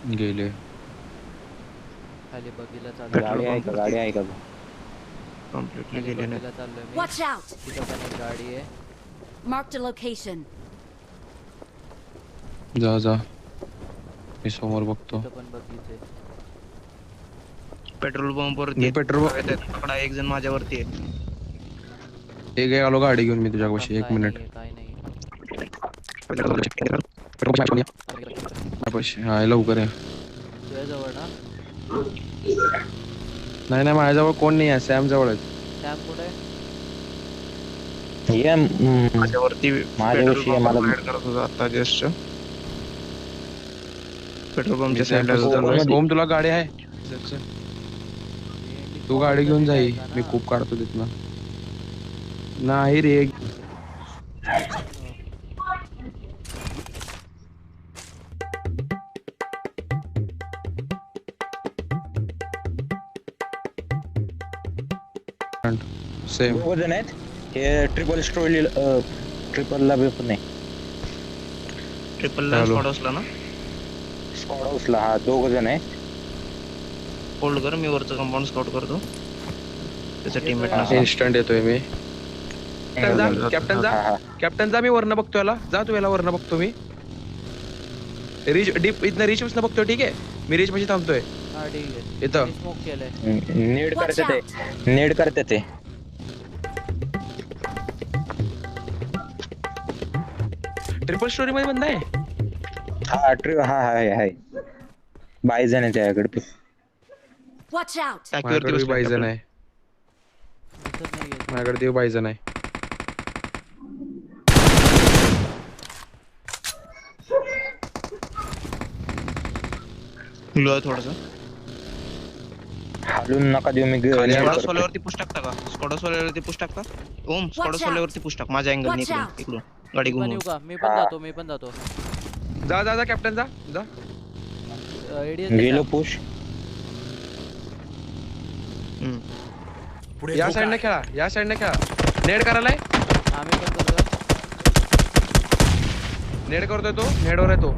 गेले. खाली बगीला गाडी चाललोय आहे का? गाडी आहे का? कम्प्लीटली खाली गेले बगीला चाललोय मी. Watch out! तिथं पण एक गाडी आहे. Marked a location. जा जा, मी समोर बघतो. तिथं पण बगीचे. पेट्रोल पंप मी वरती पेट्रोल पकडा, एक जण माझ्यावरती आहे. एक आलो गाडी घेऊन मी तुझ्यापाशी. एक मिनिट. काय नाही. माझ्यापाशी हा लवकर आहे. तुझ्या जवळ ना? नाही नाही, माझ्याजवळ कोण नाही आहे. सॅम जवळ आहे. सॅम कुठे? ये माझ्यावरती माझ्याविषयी पेट्रोल मला- पंप ऍड करत होता आता जस्ट. पेट्रोल पंपच्या मी साईडला सॅम- चाललोय. ओम तुला गाडी आहे? चल, चल. तू गाडी घेऊन जाई, मी खूप काढतो तिथनं. नाही रे. सेम. दोघ जण आहेत. हे ट्रिपलला बी पण नाही. ट्रिपल ला चालू. स्पॉट असला ना, स्क्वॉड हाऊसला हा दोघ जण आहे. होल्ड कर, मी वरचं कंपाऊंड स्काउट करतो. त्याचा टीममेट हा. नसेल. इन्स्टंट येतोय मी. कॅप्टन जा, कॅप्टन जा. हा हा कॅप्टन जा, मी वरनं बघतो याला. जा तू याला वरनं बघतो मी. रिच डीप इथनं रिच पासून बघतोय. ठीक आहे, मी रिच पाशी थांबतोय हा ठीक आहे. इथं. स्मोक केलंय. नीड Watch करते out! ते. नीड करते ते. ट्रिपल स्टोरी मध्ये बंद आहे. हा आहे. बाय जण आहे त्याकडे. Watch out! टाकीवरती माझ्याकडे बसलोय बायजन captain. आहे. दिसत नाहीये. माझ्याकडे ते बायजन आहे. Glue आहे थोडंसं. हालून नका देऊ मी खाली आला. स्कॉडा सोल्यावरती पुश टाकता का? स्कॉडा सोल्यावरती पुश टाकता? ओम स्कॉडा out. सोल्यावरती पुश टाक. माझ्या अँगल Watch इकडून out. इकडून गाडी मी पण घुमवून. येऊ का? मी पण जातो. जा जा जा कॅप्टन जा जा. एडीएस गेलो पुश. हम्म. या साइडने खेळा, या साइडने खेळा. नेड करायलाय. आम्ही पण करतो. नेड करतोय तो. नेडवर आहे तो.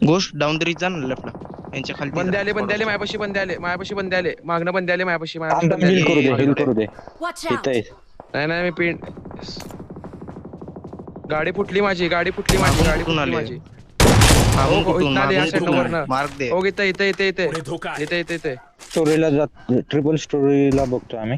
गोष्ट डाऊन द रिच जा ना लेफ्टला. यांच्या खाली बंदे आले माझ्यापाशी. बंदे आले मागणं. बंदे आले माझ्यापाशी. थांब हिल करू दे. हिल करू दे. Watch out! इथं आहे. नाही मी पिन. गाडी फुटली माझी. गाडी कुठून फुटली आले? माझी. मागून हो, कुठून? इथनं आले, या मागून साईडनं कुठून? वरनं. मार्क दे. हो इथे. स्टोरीला जात. ट्रिपल स्टोरीला बघतो आम्ही.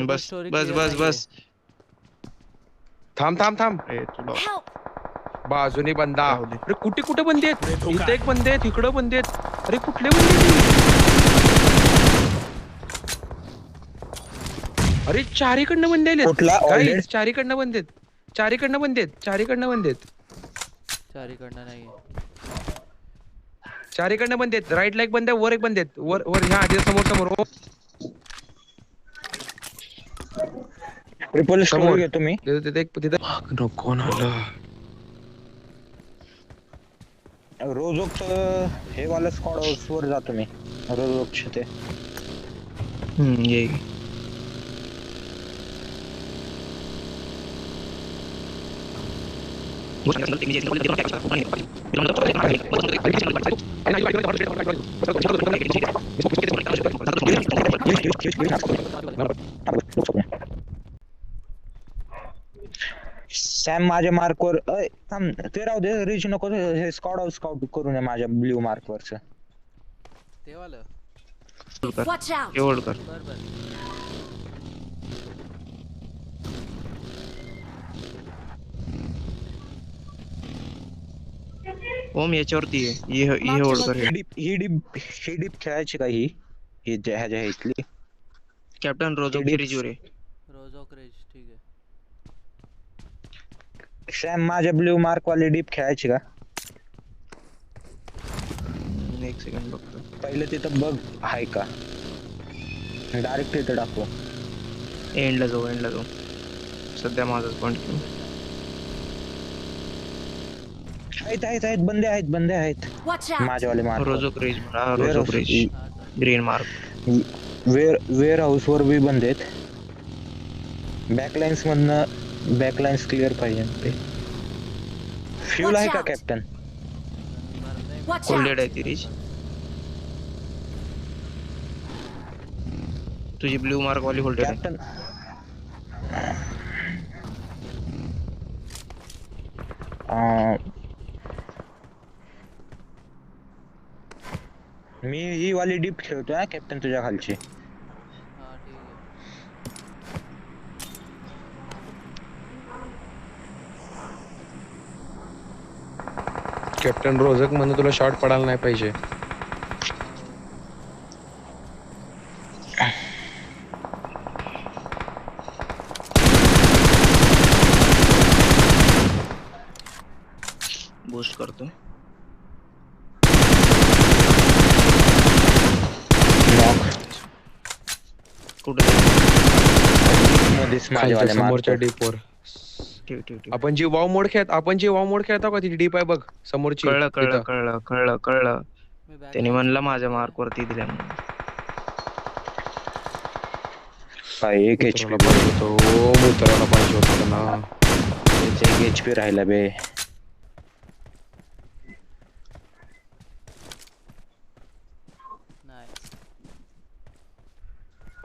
बस Story बस clear बस बस. थांब. ए, तुला Help! बाजूनी बंदा. राहू दे. अरे कुठे बंदे आहेत? इथे एक बंदे आहेत, इकडं बंदे आहेत. अरे कुठले बंदे आहेत? अरे चारीकडनं बंदे आलेत. कुठला? काय Already? चारीकडनं बंदेत. चारीकडनं बंदेत. चारीकडनं नाही. चारीकडनं बंदेत. राईटला एक बंद आहे, वर एक बंदेत. वर ह्या तिथं समोर. हो. ट्रिपल समोर. स्टोरी घेतो मी. तिथं कोण आलं? रोजोक हे वाला स्क्वॉड हाऊस वर जातो मी. रोजोकचे ते. ये सॅम माझ्या मार्कवर थांब ते राहू दे. रिच नको हे स्क्वॉड हाऊस स्काउट करू नये माझ्या ब्ल्यू मार्कवरचं. ते वालं. Watch out! होल्ड कर. बरं. ओम याच्यावरती आहे. ये होल्ड कर. ही डीप खेळायची का ही ह्याच्या इथली. कॅप्टन रोजो रिजवर आहे. रोजोक रेज ठीक आहे. सॅम माझ्या ब्ल्यू मार्क वाली डीप खेळायची का? एक सेकंड बघतो. पहिले तिथं बघ आहे का. डायरेक्ट तिथं टाकू. एंडला जाऊ. सध्या माझाच पॉइंट घेऊ. आहेत बंदे आहेत. Watch out! माझ्यावाले मार्क रोजो craze. Green mark. Warehouse वर बी बंद आहेत. बॅकलाइन्स मधनं बॅकलाइन्स क्लिअर पाहिजे ते. फ्यूल आहे का out. Captain? Watch holded out. आहे ती रिच. तुझी ब्ल्यू मार्क वाली होल्डेड आहे. कॅप्टन मी ही वाली डीप खेळतोय हा कॅप्टन तुझ्या खालची. हा ठीक आहे. कॅप्टन रोजक म्हणून तुला शॉट पडायला नाही पाहिजे. बूस्ट करतो. नॉक कुठे मध्येच खालच्या माझ्यावाले समोरच्या मारतो. डीपवर. ठेव ठेव ठेव. आपण जी वाव मोड खेळतो का ती डीप आहे बघ समोरची कळलं कळलं तिथं. कळलं कळलं कळलं. मी back त्याने side म्हणलं ला माझ्या बघतोय. मार्क वरती दिल्या म्हणून. काय एक एचपी उतरायला पाहिजे होतं. ओम उतरायला पाहिजे होतं ना. एक एचपी राहिला बे. नाही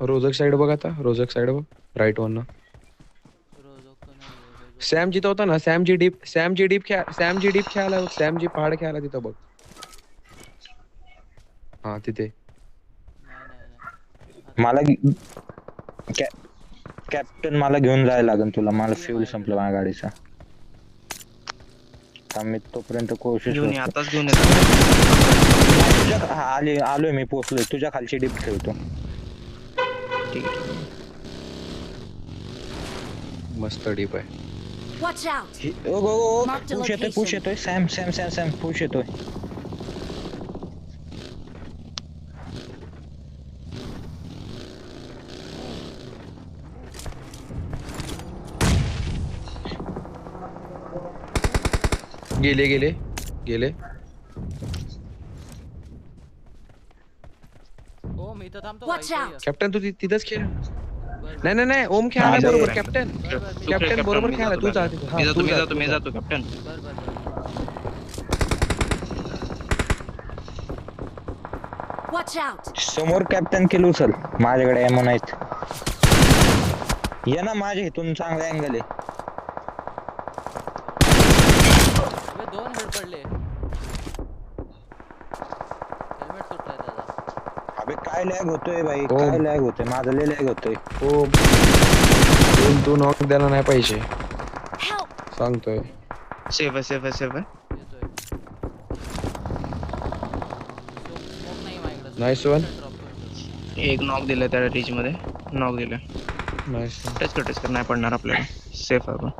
रोजक साइड बघ आता. रोजक साइड बघ राईट वन. रोजोक नाही रोजोक. सॅम जिथं होता ना सॅम जी डीप खेळायला बघ. सॅम जी पहाड खेळायला तिथं बघ. हा तिथे. नाही नाही नाही. मला कॅप्टन मला घेऊन जायला लागेल तुला. मला फ्यूल संपलं माझ्या गाडीचा. मी तोपर्यंत कोशिश घेऊन ये, करतो. आताच घेऊन येतो. आलोय मी पोहोचलोय. तुझ्या खालची डीप खेळतो. ठीक आहे. मस्त डीप आहे. Watch out. Mark the location. Push येतोय सॅम पुश येतोय. गेले. ओ मी इथं थांबतो. Watch का? out. कॅप्टन तू तिथंच खेळ. बरं, नाही ओम खेळायला माझ्या बरोबर बरोबर. कॅप्टन. बरं, कॅप्टन बरोबर मी खेळायला जातो तू जा back. तिथं. हा, मी जातो तू मी जा, जातो तू मी जा. जातो कॅप्टन. बरं, बरं. Watch out. समोर कॅप्टन किल उचल. माझ्याकडे एमो नाहीत. ये ना माझ्या इथून चांगला अँगल आहे. अबे 2 हेड पडले. हेल्मेट सुटलाय दादा. अबे काय लॅग होतोय भाई. हो. काय लॅग होतोय. माझं लय लॅग होतोय. तू नॉक द्यायला नाही पाहिजे Help. सांगतोय. सेफ आहे. येतोय. स्मोक नाही माझ्याकडे. Nice one. ड्रॉप करतो. एक नॉक दिलं त्या रिच मध्ये. नॉक दिलं. नाईस. टच कर नाही पडणार आपल्याला. सेफ आहे आपण.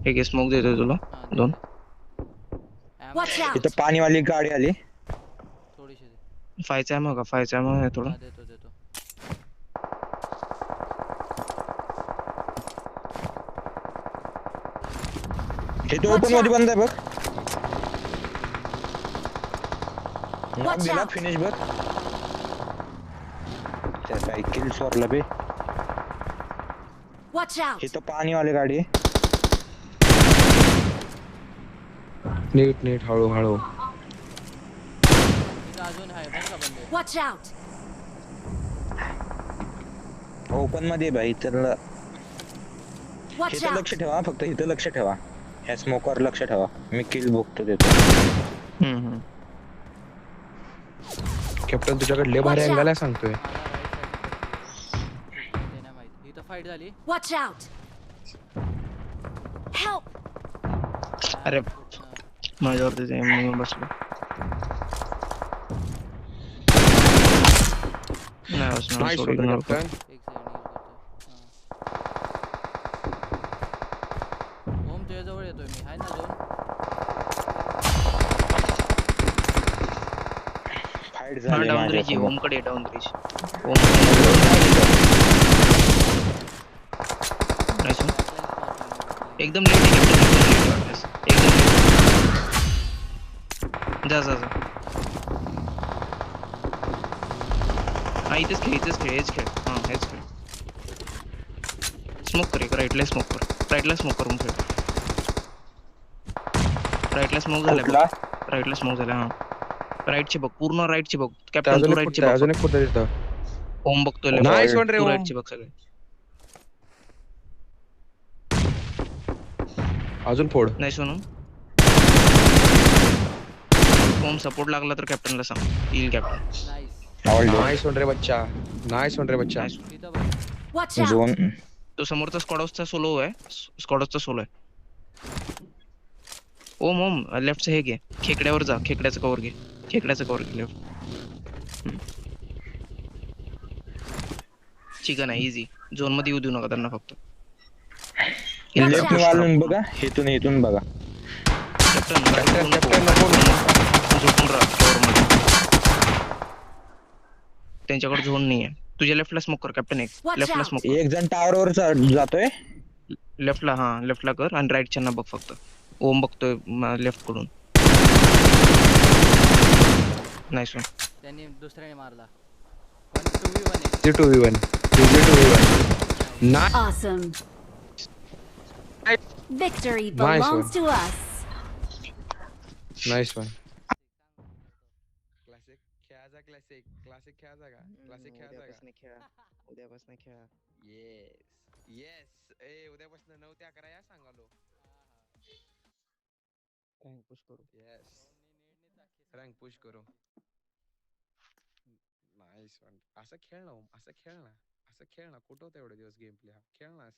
एक स्मोक देतोय तुला. हा, दे, 2 दे. Watch out. इथं पाणीवाली गाडी आली. थोडीशी दे. फायचा आहे मग फायचा आहे थोडं. हा, देतो. इथे ओपन मध्ये बंद आहे बघ. नॉक Watch दिला. out. फिनिश बघ. त्या काय किल सोरला बे. Watch out. इथं पाणीवाली गाडी आहे. नीट हळू. इथं अजून आहे बरं का बंदे. Watch out. ओपन मध्ये भाई. तर Watch इथं out. लक्ष ठेवा. फक्त इथं लक्ष ठेवा. ह्या स्मोकवर लक्ष ठेवा. मी किल बघतो देतो. कॅप्टन तुझ्याकडे लय भारी Watch अँगल आहे out. सांगतोय. मला राईट साईड ते नाही माहिती. इथं फाईट झाली. Watch out. Help. अरे हा. माझ्यावरतीच एम बसलो. नाही बसणार. नाईस सोडून कॅप्टन. एक सेकंड हील करतो. हा. ओम तुझ्या जवळ येतोय मी. आहे ना दोन. फाईट हा झाली डाऊन रिच माझ्यासमोर. ओमकडे डाऊन रिच. Backline मारतो. एकदम लेट एकदम जा हा इथेच खेळ हेच खेळ. हा हेच खेळ. स्मोक कर. एक राईटला स्मोक कर. राईटला स्मोक करून खेळ. राईटला स्मोक झालाय कुठला बघ राईटला स्मोक झाला हा राईटची बघ पूर्ण राईटची बघ त्या कॅप्टन अजून तू एक राईटची फुटतंय, बघ अजून एक फुटतंय तिथं. ओम बघतोय Nice लेफ्ट one रे, तू ओम. राईटची बघ सगळे अजून फोड. नाही सोनू ओम सपोर्ट लागला तर कॅप्टनला सांग येईल captain nice all nice one रे बच्चा. नाईस वन रे बच्चा. नाईस तिथं बघ Watch out! झोन तो समोरचा स्कॉडॉसचा सोलो आहे स्कॉडॉसचा सोलो आहे ओम ओम लेफ्टचं हे घे खेकड्यावर जा खेकड्याचं कवर घे खेकड्याचं कवर घे लेफ्ट चिकन आहे इझी झोन मध्ये येऊ देऊ नका त्यांना फक्त Watch लेफ्ट out! वालून बघा हेतून हेतून बघा कॅप्टन नको. झोपून राहा cover मध्ये. त्यांच्याकडे झोन नाही आहे तुझ्या लेफ्टला स्मोक कर कॅप्टन एक Watch लेफ्टला out. स्मोक एक जण टावर वर जातोय लेफ्टला हा लेफ्टला कर आणि राईटच्या बघ फक्त ओम बघतोय लेफ्ट कडून नाईस वन त्यांनी दुसऱ्याने मारला पण 2v1 आहे ते 2v1. तुझे 2v1. ना Awesome. Victory Nice belongs one. to us. Nice one. Classic खेळायचा क्लासिक खेळायचा का उद्यापासून खेळा येस येस ए उद्यापासून 9 ते 11 या सांगालो. रँक पुश करू येस रँक पुश करू. Nice one. असं खेळ ना ओम, असं खेळ ना कुठं होतं एवढे दिवस गेम प्ले खेळ ना असं.